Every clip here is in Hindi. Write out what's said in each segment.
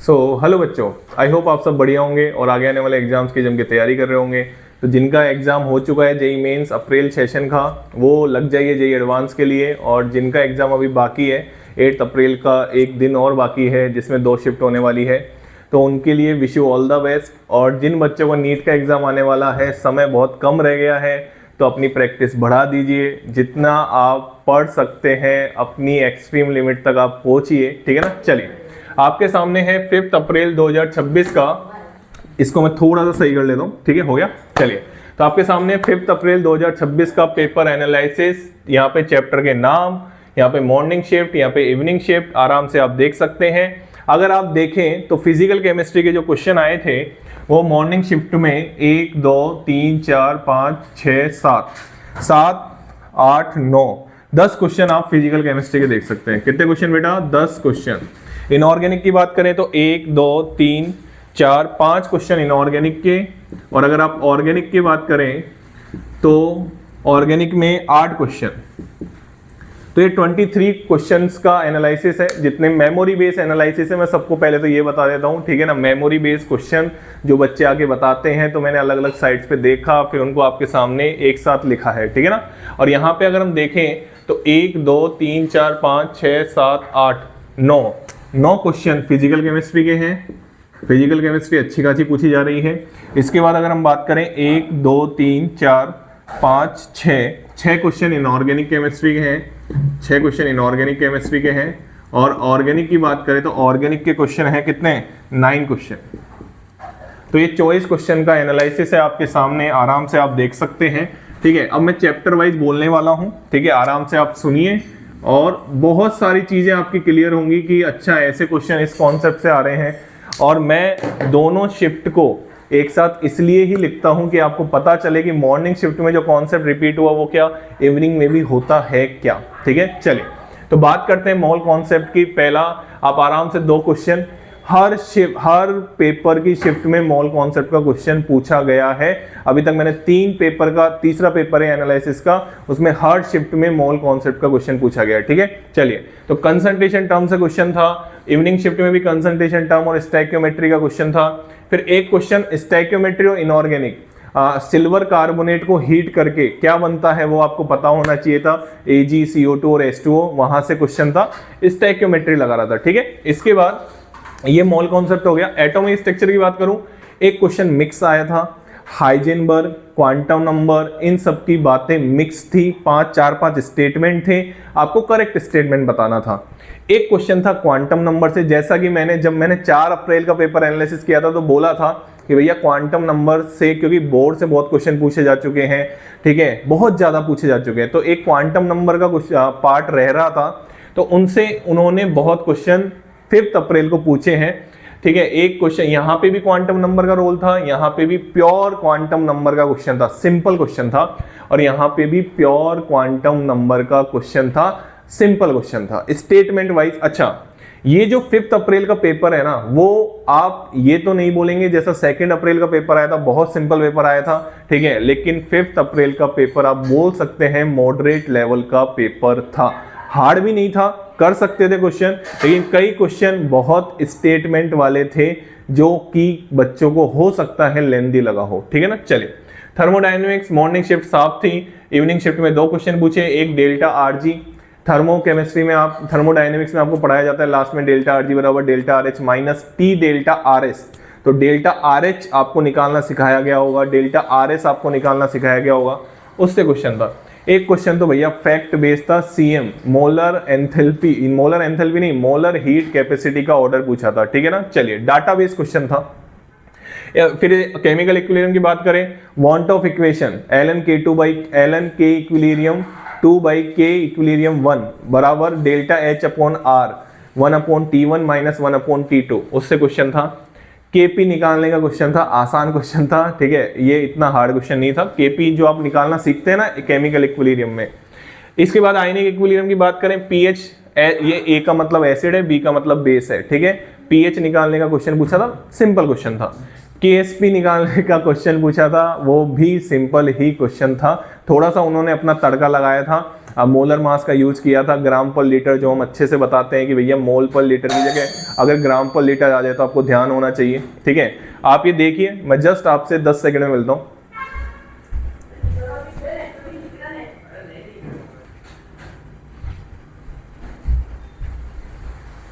हेलो बच्चों, आई होप आप सब बढ़िया होंगे और आगे आने वाले एग्जाम्स की जम के तैयारी कर रहे होंगे। तो जिनका एग्जाम हो चुका है जेई मेंस अप्रैल सेशन का, वो लग जाइए जेई एडवांस के लिए। और जिनका एग्जाम अभी बाकी है 8 अप्रैल का, एक दिन और बाकी है जिसमें 2 शिफ्ट होने वाली है, तो उनके लिए wish you all the best. और जिन बच्चों को नीट का एग्जाम आने वाला है, समय बहुत कम रह गया है, तो अपनी प्रैक्टिस बढ़ा दीजिए। जितना आप पढ़ सकते हैं अपनी एक्सट्रीम लिमिट तक आप पहुंचिए, ठीक है ना। चलिए, आपके सामने है 5 अप्रैल 2026 का, इसको मैं थोड़ा सा सही कर लेता हूँ, ठीक है, हो गया। चलिए, तो आपके सामने 5 अप्रैल 2026 का पेपर एनालिसिस, यहाँ पे चैप्टर के नाम, यहाँ पे मॉर्निंग शिफ्ट, यहाँ पे इवनिंग शिफ्ट, आराम से आप देख सकते हैं। अगर आप देखें तो फिजिकल केमिस्ट्री के जो क्वेश्चन आए थे वो मॉर्निंग शिफ्ट में 1 2 3 4 5 6 7 8 9 10 क्वेश्चन आप फिजिकल केमिस्ट्री के देख सकते हैं। कितने क्वेश्चन बेटा? 10 क्वेश्चन। इनऑर्गेनिक की बात करें तो 1 2 3 4 5 क्वेश्चन इनऑर्गेनिक के, और अगर आप ऑर्गेनिक की बात करें तो ऑर्गेनिक में 8 क्वेश्चन। तो ये 23 क्वेश्चंस का एनालिसिस है। जितने मेमोरी बेस्ड एनालिसिस है, मैं सबको पहले तो ये बता देता हूँ, ठीक है ना। मेमोरी बेस्ड क्वेश्चन जो बच्चे आके बताते हैं, तो मैंने अलग अलग साइट्स पे देखा, फिर उनको आपके सामने एक साथ लिखा है, ठीक है ना। और यहाँ पे अगर हम देखें तो 1 2 3 4 5 6 7 8 9 क्वेश्चन फिजिकल केमिस्ट्री के हैं। फिजिकल केमिस्ट्री अच्छी खासी पूछी जा रही है। इसके बाद अगर हम बात करें 1 2 3 4 5 6 क्वेश्चन इनऑर्गेनिक केमिस्ट्री के हैं। 6 क्वेश्चन इनऑर्गेनिक केमिस्ट्री के हैं। और ऑर्गेनिक की बात करें तो ऑर्गेनिक के क्वेश्चन है कितने? 9 क्वेश्चन। तो ये 24 क्वेश्चन का एनालिसिस है आपके सामने, आराम से आप देख सकते हैं, ठीक है। अब मैं चैप्टर वाइज बोलने वाला हूं, ठीक है, आराम से आप सुनिए और बहुत सारी चीजें आपकी क्लियर होंगी कि अच्छा ऐसे क्वेश्चन इस कॉन्सेप्ट से आ रहे हैं। और मैं दोनों शिफ्ट को एक साथ इसलिए ही लिखता हूं कि आपको पता चले कि मॉर्निंग शिफ्ट में जो कॉन्सेप्ट रिपीट हुआ वो क्या इवनिंग में भी होता है क्या, ठीक है। चलिए, तो बात करते हैं मोल कॉन्सेप्ट की। पहला, आप आराम से 2 क्वेश्चन हर पेपर की शिफ्ट में मोल कॉन्सेप्ट का क्वेश्चन पूछा गया है। अभी तक मैंने 3 पेपर का, तीसरा पेपर है एनालिसिस का, उसमें हर शिफ्ट में मोल कॉन्सेप्ट का क्वेश्चन पूछा गया है, ठीक है। चलिए, तो कंसंट्रेशन टर्म से क्वेश्चन था, इवनिंग शिफ्ट में भी कंसंट्रेशन टर्म और स्टैइकियोमेट्री का क्वेश्चन था। फिर एक क्वेश्चन स्टैइकियोमेट्री और इनऑर्गेनिक, सिल्वर कार्बोनेट को हीट करके क्या बनता है वो आपको पता होना चाहिए था। AgCO2 और H2O, वहां से क्वेश्चन था, स्टैइकियोमेट्री लगा रहा था, ठीक है। इसके बाद ये मोल कॉन्सेप्ट हो गया। एटॉमिक स्ट्रक्चर की बात करूं, एक क्वेश्चन मिक्स आया था, हाइजेनबर्ग, क्वांटम नंबर, इन सब की बातें मिक्स थी। 4-5 स्टेटमेंट थे, आपको करेक्ट स्टेटमेंट बताना था। एक क्वेश्चन था क्वांटम नंबर से, जैसा कि जब मैंने 4 अप्रैल का पेपर एनालिसिस किया था तो बोला था कि भैया क्वांटम नंबर से, क्योंकि बोर्ड से बहुत क्वेश्चन पूछे जा चुके हैं, ठीक है, बहुत ज्यादा पूछे जा चुके हैं, तो एक क्वांटम नंबर का कुछ पार्ट रह रहा था, तो उनसे उन्होंने बहुत क्वेश्चन 5 अप्रैल को पूछे हैं, ठीक है। एक क्वेश्चन यहाँ पे भी क्वांटम नंबर का रोल था, यहाँ पे भी प्योर क्वांटम नंबर का क्वेश्चन था, सिंपल क्वेश्चन था, और यहाँ पे भी प्योर क्वांटम नंबर का क्वेश्चन था, सिंपल क्वेश्चन था, स्टेटमेंट वाइज। अच्छा, ये जो 5 अप्रैल का पेपर है ना, वो आप ये तो नहीं बोलेंगे जैसा 2 अप्रैल का पेपर आया था, बहुत सिंपल पेपर आया था, ठीक है, लेकिन 5 अप्रैल का पेपर आप बोल सकते हैं मॉडरेट लेवल का पेपर था। हार्ड भी नहीं था, कर सकते थे क्वेश्चन, लेकिन कई क्वेश्चन बहुत स्टेटमेंट वाले थे जो कि बच्चों को हो सकता है लेंदी लगा हो, ठीक है ना। चलिए, थर्मोडायनेमिक्स मॉर्निंग शिफ्ट साफ थी, इवनिंग शिफ्ट में 2 क्वेश्चन पूछे, एक डेल्टा आरजी। थर्मो केमिस्ट्री में आप, थर्मोडायनेमिक्स में आपको पढ़ाया जाता है लास्ट में डेल्टा आरजी बराबर delta RH minus T delta RS. तो डेल्टा आरएच आपको निकालना सिखाया गया होगा, डेल्टा आरएस आपको निकालना सिखाया गया होगा, उससे क्वेश्चन था। एक क्वेश्चन तो भैया फैक्ट बेस्ड था, CM molar enthalpy, molar enthalpy नहीं, मोलर हीट कैपेसिटी का ऑर्डर पूछा था, ठीक है ना। चलिए, डाटा बेस्ड क्वेश्चन था। फिर केमिकल इक्विलिब्रियम की बात करें, want of equation ln K equilibrium 2/K equilibrium 1 बराबर delta H upon R 1/T1 minus 1/T2, उससे क्वेश्चन था। KP निकालने का क्वेश्चन था, आसान क्वेश्चन था, ठीक है, ये इतना हार्ड क्वेश्चन नहीं था। KP जो आप निकालना सीखते हैं ना केमिकल इक्विलिब्रियम में। इसके बाद आयनिक इक्विलिब्रियम की बात करें, pH, ये A का मतलब एसिड है, B का मतलब बेस है, ठीक है। pH निकालने का क्वेश्चन पूछा था, सिंपल क्वेश्चन था। KSP निकालने का क्वेश्चन पूछा था, वो भी सिंपल ही क्वेश्चन था, थोड़ा सा उन्होंने अपना तड़का लगाया था। अब मोलर मास का यूज किया था, ग्राम पर लीटर, जो हम अच्छे से बताते हैं कि भैया मोल पर लीटर की जगह अगर ग्राम पर लीटर आ जाए तो आपको ध्यान होना चाहिए। ठीक है, आप ये देखिए, मैं जस्ट आपसे 10 सेकंड में मिलता हूँ।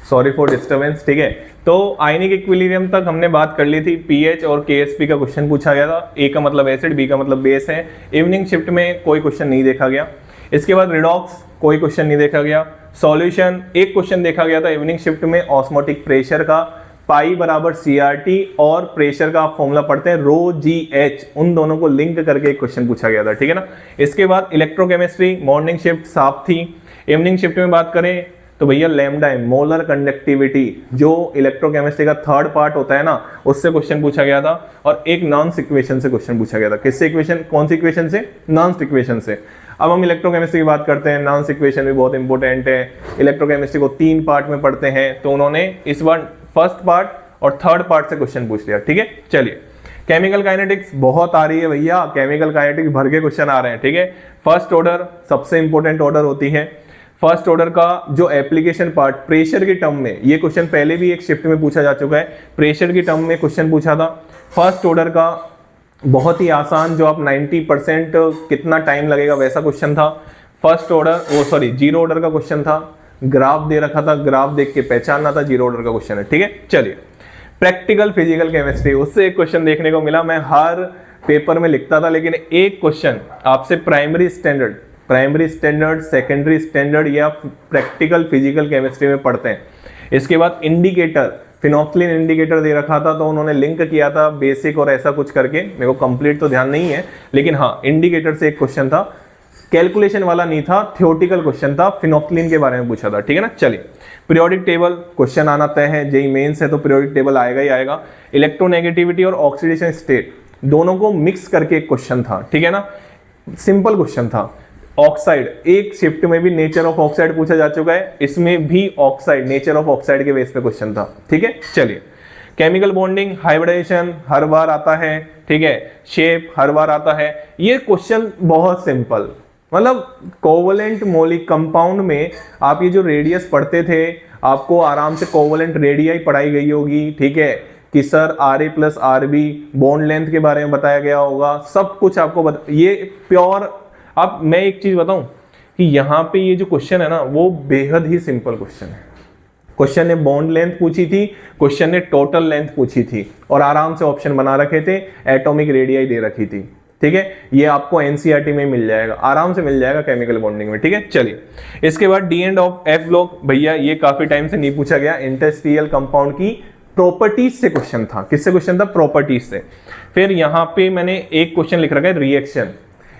Sorry for disturbance. ठीक है, तो आयनिक इक्विलिब्रियम तक हमने बात कर ली थी। पीएच और केएसपी का क्वेश्चन पूछा गया था। ए का मतलब एसिड, बी का मतलब बेस है। इवनिंग शिफ्ट में कोई क्वेश्चन नहीं देखा गया। इसके बाद रिडॉक्स, कोई क्वेश्चन नहीं देखा गया। सॉल्यूशन, एक क्वेश्चन देखा गया था इवनिंग शिफ्ट में, ऑस्मोटिक प्रेशर का, पाई बराबर CRT और प्रेशर का आप फॉर्मूला पढ़ते हैं रो जी एच, उन दोनों को लिंक करके एक क्वेश्चन पूछा गया था। ठीक है ना। इसके बाद इलेक्ट्रोकेमिस्ट्री, मॉर्निंग शिफ्ट साफ थी। इवनिंग शिफ्ट में बात करें तो भैया लैम्डा है, मोलर कंडक्टिविटी, जो इलेक्ट्रोकेमिस्ट्री का थर्ड पार्ट होता है ना, उससे क्वेश्चन पूछा गया था। और एक नॉन्स इक्वेशन से क्वेश्चन पूछा गया था। किससे इक्वेशन, कौन सी इक्वेशन से? नॉन्स इक्वेशन से। अब हम इलेक्ट्रोकेमिस्ट्री की बात करते हैं। नॉन्स इक्वेशन भी बहुत इंपॉर्टेंट है। इलेक्ट्रोकेमिस्ट्री को 3 पार्ट में पढ़ते हैं, तो उन्होंने इस बार फर्स्ट पार्ट और थर्ड पार्ट से क्वेश्चन पूछ लिया। ठीक है, चलिए केमिकल काइनेटिक्स बहुत आ रही है भैया, केमिकल काइनेटिक्स भर के क्वेश्चन आ रहे हैं। ठीक है, फर्स्ट ऑर्डर सबसे इंपॉर्टेंट ऑर्डर होती है। फर्स्ट ऑर्डर का जो एप्लीकेशन पार्ट प्रेशर के टर्म में, ये क्वेश्चन पहले भी एक शिफ्ट में पूछा जा चुका है, प्रेशर के टर्म में क्वेश्चन पूछा था। फर्स्ट ऑर्डर का बहुत ही आसान, जो आप 90% कितना टाइम लगेगा वैसा क्वेश्चन था। फर्स्ट ऑर्डर जीरो ऑर्डर का क्वेश्चन था, ग्राफ दे रखा था, ग्राफ देख के पहचानना था, जीरो ऑर्डर का क्वेश्चन है। ठीक है, चलिए प्रैक्टिकल फिजिकल केमिस्ट्री, उससे एक क्वेश्चन देखने को मिला। मैं हर पेपर में लिखता था, लेकिन एक क्वेश्चन आपसे प्राइमरी स्टैंडर्ड, सेकेंडरी स्टैंडर्ड या प्रैक्टिकल फिजिकल केमिस्ट्री में पढ़ते हैं। इसके बाद इंडिकेटर, फिनोक्सिलिन इंडिकेटर दे रखा था, तो उन्होंने लिंक किया था बेसिक और ऐसा कुछ करके, मेरे को कंप्लीट तो ध्यान नहीं है, लेकिन हाँ इंडिकेटर से एक क्वेश्चन था, कैलकुलेशन वाला नहीं था, थ्योरेटिकल क्वेश्चन था, फिनोक्सिलिन के बारे में पूछा था। ठीक है ना। चलिए पीरियोडिक टेबल क्वेश्चन आना तय है, जेई मेंस है तो पीरियोडिक टेबल आएगा ही आएगा। इलेक्ट्रोनेगेटिविटी और ऑक्सीडेशन स्टेट दोनों को मिक्स करके एक क्वेश्चन था। ठीक है ना, सिंपल क्वेश्चन था। ऑक्साइड, एक शिफ्ट में भी नेचर ऑफ ऑक्साइड पूछा जा चुका है, इसमें भी ऑक्साइड, नेचर ऑफ ऑक्साइड के बेस पे क्वेश्चन था। ठीक है, चलिए केमिकल बॉन्डिंग, हाइब्रिडेशन हर बार आता है। ठीक है, शेप हर बार आता है। ये क्वेश्चन बहुत सिंपल, मतलब कोवलेंट मौलिक कंपाउंड में आप ये जो रेडियस पढ़ते थे, आपको आराम से कोवलेंट रेडियाई पढ़ाई गई होगी। ठीक है, कि sir RA + RB bond length के बारे में बताया गया होगा, सब कुछ आपको ये प्योर। अब मैं एक चीज बताऊं कि यहाँ पे ये जो क्वेश्चन है ना, वो बेहद ही सिंपल क्वेश्चन है। क्वेश्चन ने बॉन्ड लेंथ पूछी थी, क्वेश्चन ने टोटल लेंथ पूछी थी, और आराम से ऑप्शन बना रखे थे, एटॉमिक रेडियाई दे रखी थी। ठीक है, ये आपको NCERT में मिल जाएगा, आराम से मिल जाएगा केमिकल बॉन्डिंग में। ठीक है, चलिए इसके बाद D end of F block, भैया ये काफी टाइम से नहीं पूछा गया, इंटरस्टिशियल कंपाउंड की प्रॉपर्टीज से क्वेश्चन था। किससे क्वेश्चन था? प्रॉपर्टीज से। फिर यहाँ पे मैंने एक क्वेश्चन लिख रखा है रिएक्शन,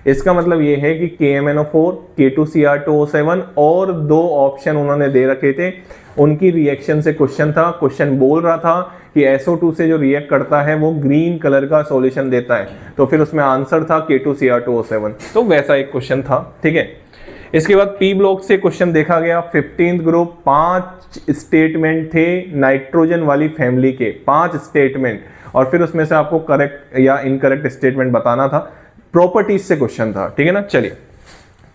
इसका मतलब ये है कि KMnO4, K2Cr2O7 और 2 ऑप्शन उन्होंने दे रखे थे, उनकी रिएक्शन से क्वेश्चन था। क्वेश्चन बोल रहा था कि SO2 से जो रिएक्ट करता है वो ग्रीन कलर का सॉल्यूशन देता है, तो फिर उसमें आंसर था K2Cr2O7, तो वैसा एक क्वेश्चन था। ठीक है, इसके बाद P ब्लॉक से क्वेश्चन देखा गया, 15th ग्रुप, 5 स्टेटमेंट थे नाइट्रोजन वाली फैमिली के, 5 स्टेटमेंट, और फिर उसमें से आपको करेक्ट या इनकरेक्ट स्टेटमेंट बताना था। प्रॉपर्टीज से क्वेश्चन था। ठीक है ना। चलिए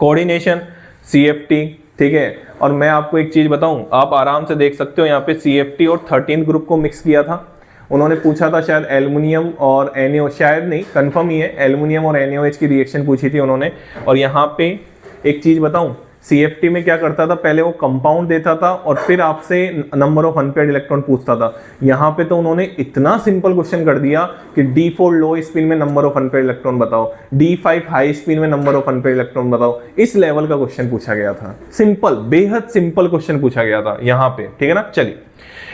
कोऑर्डिनेशन, CFT। ठीक है, और मैं आपको एक चीज बताऊं, आप आराम से देख सकते हो यहाँ पे CFT और 13th ग्रुप को मिक्स किया था। उन्होंने पूछा था शायद एल्युमिनियम और NaO, शायद नहीं कंफर्म ही है, एल्युमिनियम और NaOH की रिएक्शन पूछी थी उन्होंने। और यहाँ पे एक चीज बताऊं, CFT में क्या करता था, पहले वो कंपाउंड देता था और फिर आपसे नंबर ऑफ अनपेयर्ड इलेक्ट्रॉन पूछता था। यहाँ पे तो उन्होंने इतना सिंपल क्वेश्चन कर दिया कि D4 लो स्पिन में नंबर ऑफ अनपेयर्ड इलेक्ट्रॉन बताओ, D5 हाई स्पिन में नंबर ऑफ अनपेयर्ड इलेक्ट्रॉन बताओ, इस लेवल का क्वेश्चन पूछा गया था। सिंपल, बेहद सिंपल क्वेश्चन पूछा गया था यहाँ पे। ठीक है ना। चलिए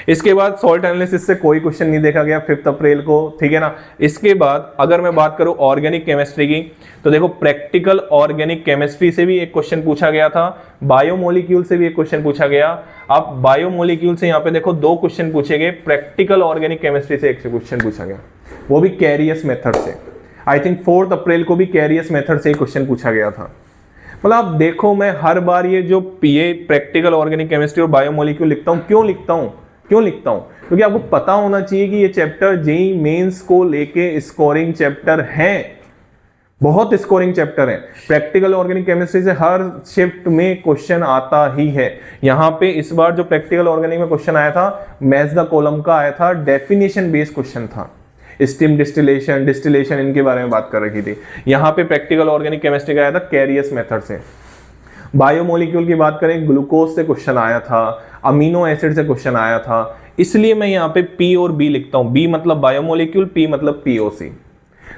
इसके बाद सॉल्ट एनालिसिस से कोई क्वेश्चन नहीं देखा गया 5 अप्रैल को। ठीक है ना। इसके बाद अगर मैं बात करूं ऑर्गेनिक केमिस्ट्री की, तो देखो प्रैक्टिकल ऑर्गेनिक केमिस्ट्री से भी एक क्वेश्चन पूछा गया था, बायोमोलिक्यूल से भी एक क्वेश्चन पूछा गया। अब बायोमोलिक्यूल से यहाँ पे देखो 2 क्वेश्चन पूछे गए, प्रैक्टिकल ऑर्गेनिक केमिस्ट्री से एक क्वेश्चन पूछा गया, वो भी कैरियस मेथड से। आई थिंक 4 अप्रैल को भी कैरियस मेथड से एक क्वेश्चन पूछा गया था। मतलब आप देखो, मैं हर बार ये जो PA प्रैक्टिकल ऑर्गेनिक केमिस्ट्री और बायोमोलिक्यूल लिखता हूँ, क्यों लिखता हूं? क्योंकि आपको पता होना चाहिए कि ये चैप्टर जेईई मेंस को लेके स्कोरिंग चैप्टर है। बहुत स्कोरिंग चैप्टर है। प्रैक्टिकल ऑर्गेनिक केमिस्ट्री से हर शिफ्ट में क्वेश्चन आता ही है। यहाँ पे इस बार जो प्रैक्टिकल ऑर्गेनिक में क्वेश्चन आया था, मैच द कॉलम का आया था, डेफिनेशन बेस्ड क्वेश्चन था। स्टीम डिस्टिलेशन इनके बारे में बात कर रखी थी। यहाँ पे प्रैक्टिकल ऑर्गेनिक केमिस्ट्री का आया था कैरियस मेथड से। बायोमोलिक्यूल की बात करें, ग्लूकोज से क्वेश्चन आया था, अमीनो एसिड से क्वेश्चन आया था। इसलिए मैं यहाँ पे पी और बी लिखता हूँ। बी मतलब बायोमोलिक्यूल, पी मतलब पीओसी।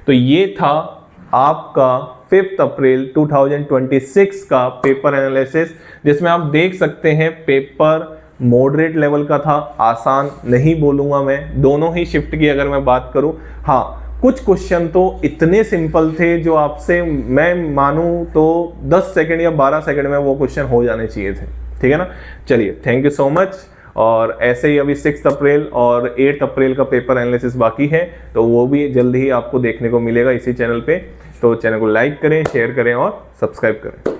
तो ये था आपका 5 अप्रैल 2026 का पेपर एनालिसिस, जिसमें आप देख सकते हैं पेपर मॉडरेट लेवल का था, आसान नहीं बोलूंगा मैं, दोनों ही शिफ्ट की अगर मैं बात करूं। हाँ, कुछ क्वेश्चन तो इतने सिंपल थे जो आपसे मैं मानूं तो 10 सेकंड या 12 सेकंड में वो क्वेश्चन हो जाने चाहिए थे। ठीक है ना। चलिए, थैंक यू सो मच। और ऐसे ही अभी 6 अप्रैल और 8 अप्रैल का पेपर एनालिसिस बाकी है, तो वो भी जल्दी ही आपको देखने को मिलेगा इसी चैनल पे। तो चैनल को लाइक करें, शेयर करें और सब्सक्राइब करें।